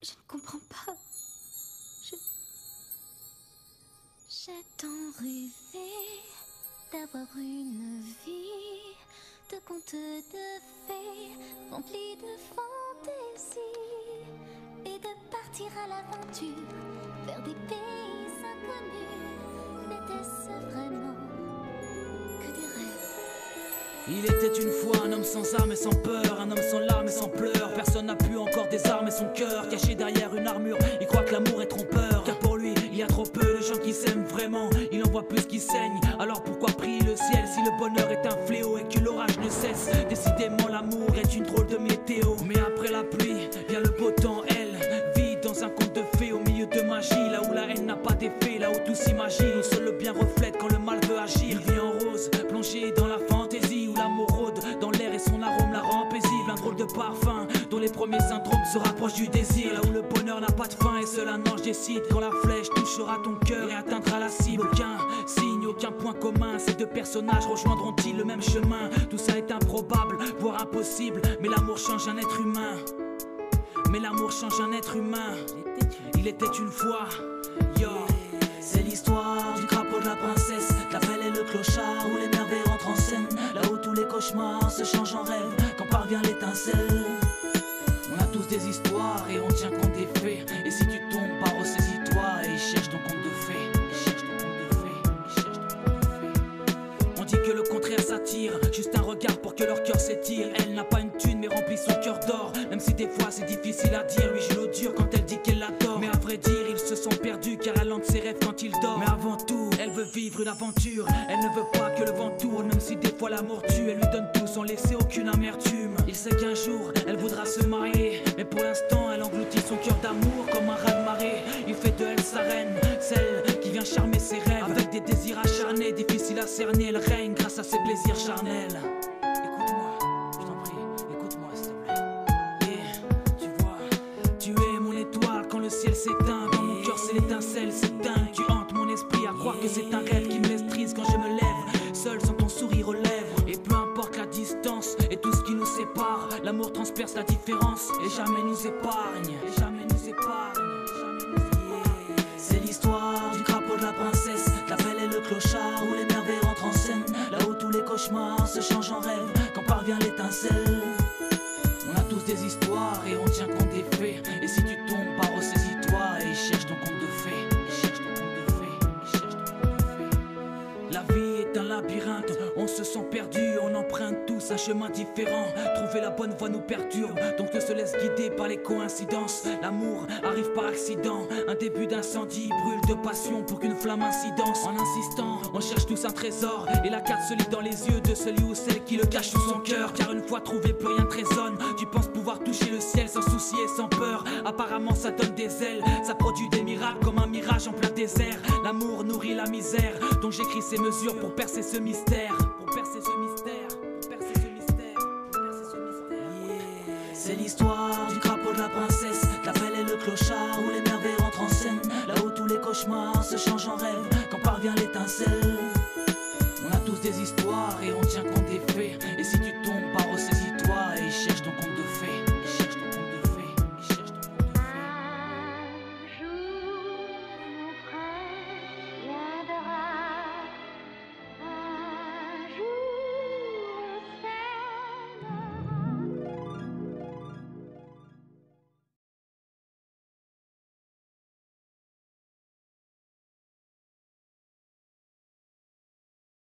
Je ne comprends pas. J'ai tant rêvé d'avoir une vie de contes de fées remplie de fantaisie et de partir à l'aventure vers des pays inconnus. N'était-ce vraiment que des rêves? Il était une fois un homme sans armes et sans peur, un homme sans larmes et sans pleurs. Personne n'a pu encore désarmer son cœur, caché derrière une armure. Il croit que l'amour est trompeur, car pour lui il y a trop peu de gens qui s'aiment vraiment. Il en voit plus qui saignent, alors pourquoi prier le ciel si le bonheur est un fléau et que l'orage ne cesse? Décidément l'amour est une drôle de météo. Mais après la pluie vient le beau temps, elle vit dans un conte de fées au milieu de magie. Là où la haine n'a pas d'effet, là où tout s'imagine, où seul le bien reflète quand le mal veut agir. Il vit en rose, plongé dans la fantaisie, où l'amour rôde dans l'air et son arôme la rend paisible. Un drôle de parfum dont les premiers syndromes se rapprochent du désir. Là où le bonheur n'a pas de fin et seul un ange décide quand la flèche touchera ton cœur et atteindra la cible. Aucun signe, aucun point commun, ces deux personnages rejoindront-ils le même chemin? Tout ça est improbable, voire impossible, mais l'amour change un être humain. Mais l'amour change un être humain. Il était une fois, yo. C'est l'histoire du crapaud de la princesse, la belle et le clochard, où les merveilles rentrent en scène. Là où tous les cauchemars se changent en rêve quand parvient l'étincelle. On a tous des histoires et on tient compte des faits. Et si tu tombes, pas ressaisis-toi et cherche ton conte de fées. Cherche ton conte de fées. Cherche ton conte de fées. On dit que le contraire s'attire, juste un regard pour que leur cœur s'étire. Elle n'a pas une thune mais remplit son cœur d'or. Même si des fois c'est difficile à dire, lui joue l'eau dure quand elle dit qu'elle l'adore. Mais à vrai dire ils se sont perdus car elle hante ses rêves quand il dort. Mais avant tout elle veut vivre une aventure, elle ne veut pas que le vent tourne. Même si des fois l'amour tue, elle lui donne tout sans laisser aucune amertume. Il sait qu'un jour elle voudra se marier, mais pour l'instant elle engloutit son cœur d'amour comme un raz-de-marée. Il fait de elle sa reine, celle qui vient charmer ses rêves. Avec des désirs acharnés, difficiles à cerner, elle règne grâce à ses plaisirs charnels. Écoute-moi, je t'en prie, écoute-moi s'il te plaît. Et tu vois, tu es mon étoile quand le ciel s'éteint. Dans mon cœur c'est l'étincelle, c'est dingue. Tu hantes mon esprit à croire que c'est un rêve qui me laisse triste quand je me lève, seul sans ton sourire aux lèvres. Et peu importe la distance et tout ce qui nous sépare, l'amour transperce la différence et jamais nous épargne. Et jamais nous épargne. C'est l'histoire du crapaud de la princesse, la belle et le clochard, où les merveilles rentrent en scène. Là où tous les cauchemars se changent en rêve quand parvient l'étincelle. On a tous des histoires et on tient compte des faits. Et si tu tombes, pas ressaisis-toi et cherche ton conte de fées. Cherche ton conte de fées. Cherche ton conte de fées. La vie est un labyrinthe, on se sent perdu, on emprunte tous un chemin différent. Trouver la bonne voie nous perturbe, donc on se laisse guider par les coïncidences. L'amour arrive par accident, un début d'incendie brûle de passion pour qu'une flamme incidence. En insistant, on cherche tous un trésor et la carte se lit dans les yeux de celui ou celle qui le cache sous son cœur. Car une fois trouvé, plus rien ne résonne. Tu penses pouvoir toucher le ciel sans souci et sans peur. Apparemment ça donne des ailes, ça produit des miracles comme un mirage en plein désert. L'amour nourrit la misère, donc j'écris ces mesures pour percer ce mystère. Pour percer ce mystère, pour percer ce mystère, pour percer ce mystère. Yeah. C'est l'histoire du crapaud de la princesse, la belle et le clochard, où les merveilles rentrent en scène. Là où tous les cauchemars se changent en rêve quand parvient l'étincelle. On a tous des histoires et on tient compte des faits. Et si tu